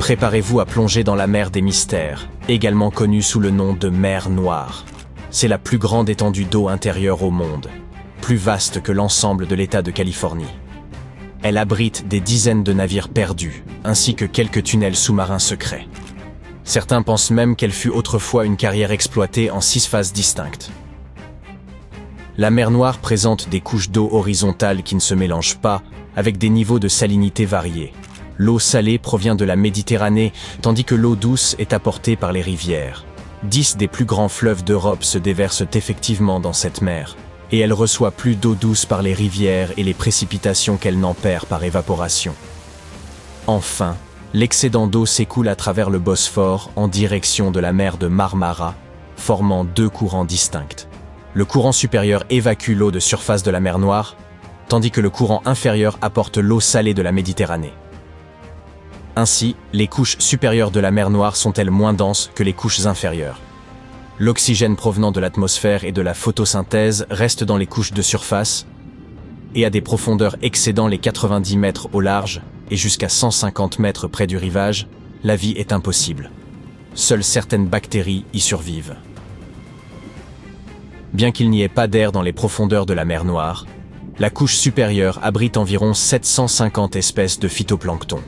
Préparez-vous à plonger dans la mer des mystères, également connue sous le nom de mer Noire. C'est la plus grande étendue d'eau intérieure au monde, plus vaste que l'ensemble de l'État de Californie. Elle abrite des dizaines de navires perdus, ainsi que quelques tunnels sous-marins secrets. Certains pensent même qu'elle fut autrefois une carrière exploitée en 6 phases distinctes. La mer Noire présente des couches d'eau horizontales qui ne se mélangent pas, avec des niveaux de salinité variés. L'eau salée provient de la Méditerranée, tandis que l'eau douce est apportée par les rivières. 10 des plus grands fleuves d'Europe se déversent effectivement dans cette mer, et elle reçoit plus d'eau douce par les rivières et les précipitations qu'elle n'en perd par évaporation. Enfin, l'excédent d'eau s'écoule à travers le Bosphore en direction de la mer de Marmara, formant 2 courants distincts. Le courant supérieur évacue l'eau de surface de la mer Noire, tandis que le courant inférieur apporte l'eau salée de la Méditerranée. Ainsi, les couches supérieures de la mer Noire sont-elles moins denses que les couches inférieures. L'oxygène provenant de l'atmosphère et de la photosynthèse reste dans les couches de surface et à des profondeurs excédant les 90 mètres au large et jusqu'à 150 mètres près du rivage, la vie est impossible. Seules certaines bactéries y survivent. Bien qu'il n'y ait pas d'air dans les profondeurs de la mer Noire, la couche supérieure abrite environ 750 espèces de phytoplancton.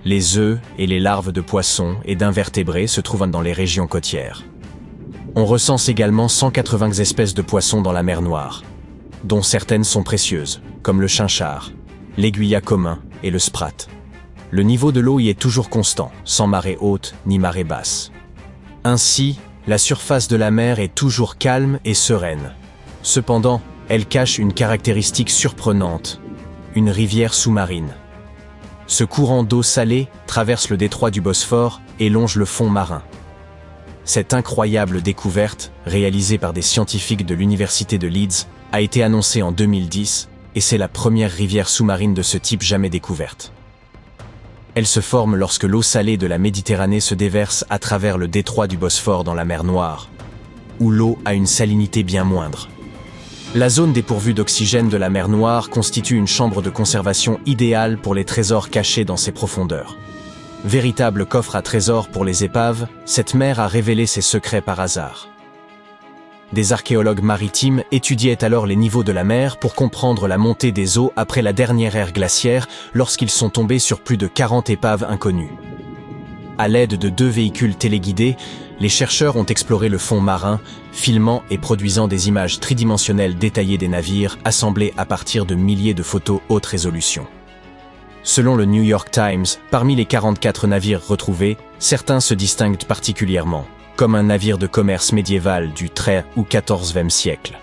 Les œufs et les larves de poissons et d'invertébrés se trouvent dans les régions côtières. On recense également 180 espèces de poissons dans la mer Noire, dont certaines sont précieuses, comme le chinchard, l'aiguillat commun et le sprat. Le niveau de l'eau y est toujours constant, sans marée haute ni marée basse. Ainsi, la surface de la mer est toujours calme et sereine. Cependant, elle cache une caractéristique surprenante, une rivière sous-marine. Ce courant d'eau salée traverse le détroit du Bosphore et longe le fond marin. Cette incroyable découverte, réalisée par des scientifiques de l'université de Leeds, a été annoncée en 2010 et c'est la première rivière sous-marine de ce type jamais découverte. Elle se forme lorsque l'eau salée de la Méditerranée se déverse à travers le détroit du Bosphore dans la mer Noire, où l'eau a une salinité bien moindre. La zone dépourvue d'oxygène de la mer Noire constitue une chambre de conservation idéale pour les trésors cachés dans ses profondeurs. Véritable coffre à trésors pour les épaves, cette mer a révélé ses secrets par hasard. Des archéologues maritimes étudiaient alors les niveaux de la mer pour comprendre la montée des eaux après la dernière ère glaciaire lorsqu'ils sont tombés sur plus de 40 épaves inconnues. À l'aide de 2 véhicules téléguidés, les chercheurs ont exploré le fond marin, filmant et produisant des images tridimensionnelles détaillées des navires assemblées à partir de milliers de photos haute résolution. Selon le New York Times, parmi les 44 navires retrouvés, certains se distinguent particulièrement, comme un navire de commerce médiéval du XIIIe ou XIVe siècle.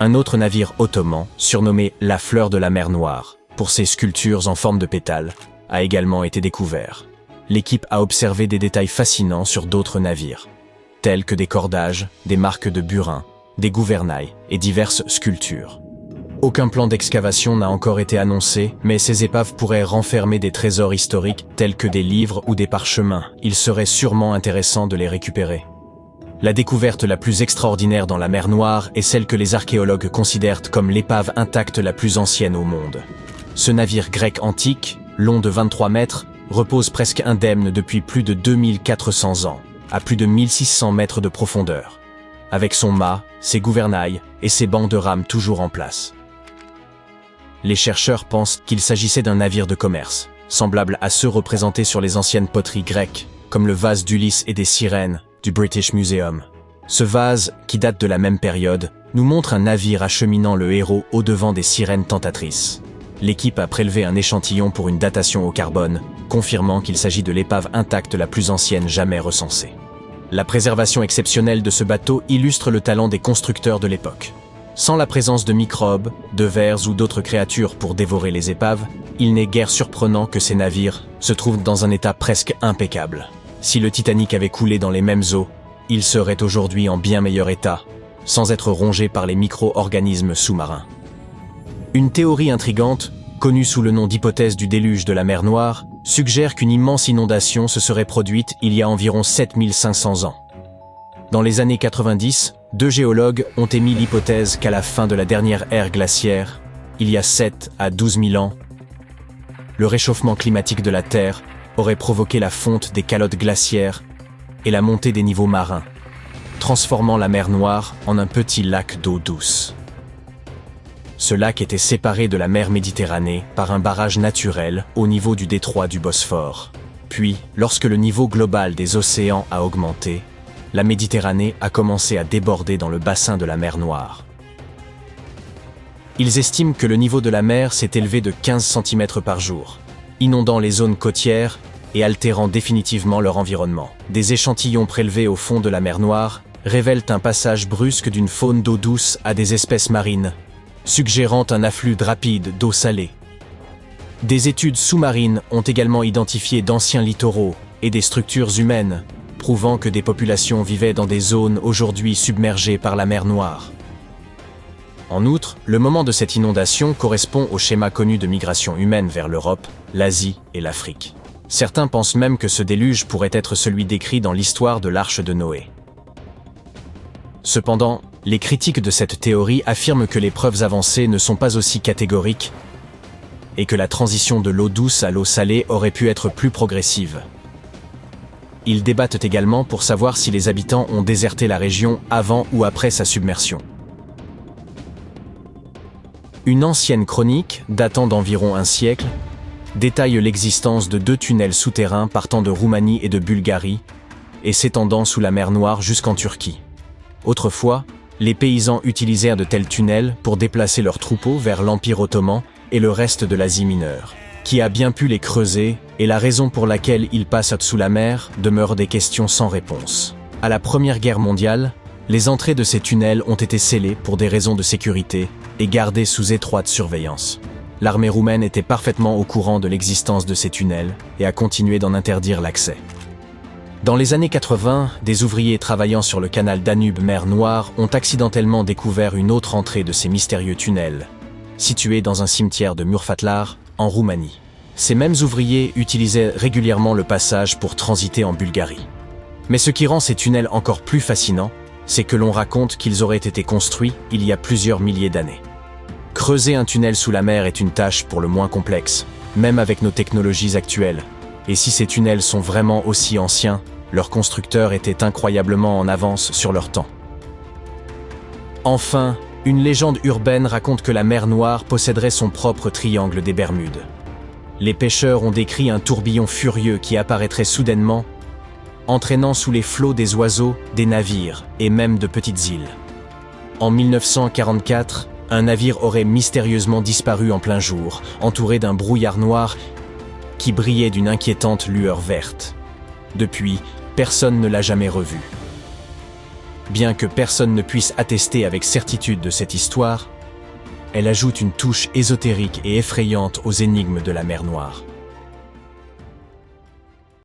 Un autre navire ottoman, surnommé la Fleur de la mer Noire, pour ses sculptures en forme de pétales, a également été découvert. L'équipe a observé des détails fascinants sur d'autres navires, tels que des cordages, des marques de burin, des gouvernails et diverses sculptures. Aucun plan d'excavation n'a encore été annoncé, mais ces épaves pourraient renfermer des trésors historiques tels que des livres ou des parchemins. Il serait sûrement intéressant de les récupérer. La découverte la plus extraordinaire dans la mer Noire est celle que les archéologues considèrent comme l'épave intacte la plus ancienne au monde. Ce navire grec antique, long de 23 mètres, repose presque indemne depuis plus de 2400 ans, à plus de 1600 mètres de profondeur, avec son mât, ses gouvernails et ses bancs de rames toujours en place. Les chercheurs pensent qu'il s'agissait d'un navire de commerce, semblable à ceux représentés sur les anciennes poteries grecques, comme le vase d'Ulysse et des sirènes du British Museum. Ce vase, qui date de la même période, nous montre un navire acheminant le héros au-devant des sirènes tentatrices. L'équipe a prélevé un échantillon pour une datation au carbone, confirmant qu'il s'agit de l'épave intacte la plus ancienne jamais recensée. La préservation exceptionnelle de ce bateau illustre le talent des constructeurs de l'époque. Sans la présence de microbes, de vers ou d'autres créatures pour dévorer les épaves, il n'est guère surprenant que ces navires se trouvent dans un état presque impeccable. Si le Titanic avait coulé dans les mêmes eaux, il serait aujourd'hui en bien meilleur état, sans être rongé par les micro-organismes sous-marins. Une théorie intrigante, connue sous le nom d'hypothèse du déluge de la mer Noire, suggère qu'une immense inondation se serait produite il y a environ 7500 ans. Dans les années 90, 2 géologues ont émis l'hypothèse qu'à la fin de la dernière ère glaciaire, il y a 7 à 12 000 ans, le réchauffement climatique de la Terre aurait provoqué la fonte des calottes glaciaires et la montée des niveaux marins, transformant la mer Noire en un petit lac d'eau douce. Ce lac était séparé de la mer Méditerranée par un barrage naturel au niveau du détroit du Bosphore. Puis, lorsque le niveau global des océans a augmenté, la Méditerranée a commencé à déborder dans le bassin de la mer Noire. Ils estiment que le niveau de la mer s'est élevé de 15 cm par jour, inondant les zones côtières et altérant définitivement leur environnement. Des échantillons prélevés au fond de la mer Noire révèlent un passage brusque d'une faune d'eau douce à des espèces marines, suggérant un afflux rapide d'eau salée. Des études sous-marines ont également identifié d'anciens littoraux et des structures humaines, prouvant que des populations vivaient dans des zones aujourd'hui submergées par la mer Noire. En outre, le moment de cette inondation correspond au schéma connu de migration humaine vers l'Europe, l'Asie et l'Afrique. Certains pensent même que ce déluge pourrait être celui décrit dans l'histoire de l'Arche de Noé. Cependant, les critiques de cette théorie affirment que les preuves avancées ne sont pas aussi catégoriques et que la transition de l'eau douce à l'eau salée aurait pu être plus progressive. Ils débattent également pour savoir si les habitants ont déserté la région avant ou après sa submersion. Une ancienne chronique, datant d'environ un siècle, détaille l'existence de 2 tunnels souterrains partant de Roumanie et de Bulgarie et s'étendant sous la mer Noire jusqu'en Turquie. Autrefois, les paysans utilisèrent de tels tunnels pour déplacer leurs troupeaux vers l'Empire ottoman et le reste de l'Asie mineure. Qui a bien pu les creuser et la raison pour laquelle ils passent sous la mer demeure des questions sans réponse. À la Première Guerre mondiale, les entrées de ces tunnels ont été scellées pour des raisons de sécurité et gardées sous étroite surveillance. L'armée roumaine était parfaitement au courant de l'existence de ces tunnels et a continué d'en interdire l'accès. Dans les années 80, des ouvriers travaillant sur le canal Danube-Mer Noire ont accidentellement découvert une autre entrée de ces mystérieux tunnels, située dans un cimetière de Murfatlar, en Roumanie. Ces mêmes ouvriers utilisaient régulièrement le passage pour transiter en Bulgarie. Mais ce qui rend ces tunnels encore plus fascinants, c'est que l'on raconte qu'ils auraient été construits il y a plusieurs milliers d'années. Creuser un tunnel sous la mer est une tâche pour le moins complexe, même avec nos technologies actuelles. Et si ces tunnels sont vraiment aussi anciens, leurs constructeurs étaient incroyablement en avance sur leur temps. Enfin, une légende urbaine raconte que la mer Noire posséderait son propre triangle des Bermudes. Les pêcheurs ont décrit un tourbillon furieux qui apparaîtrait soudainement, entraînant sous les flots des oiseaux, des navires et même de petites îles. En 1944, un navire aurait mystérieusement disparu en plein jour, entouré d'un brouillard noir qui brillait d'une inquiétante lueur verte. Depuis, personne ne l'a jamais revu. Bien que personne ne puisse attester avec certitude de cette histoire, elle ajoute une touche ésotérique et effrayante aux énigmes de la mer Noire.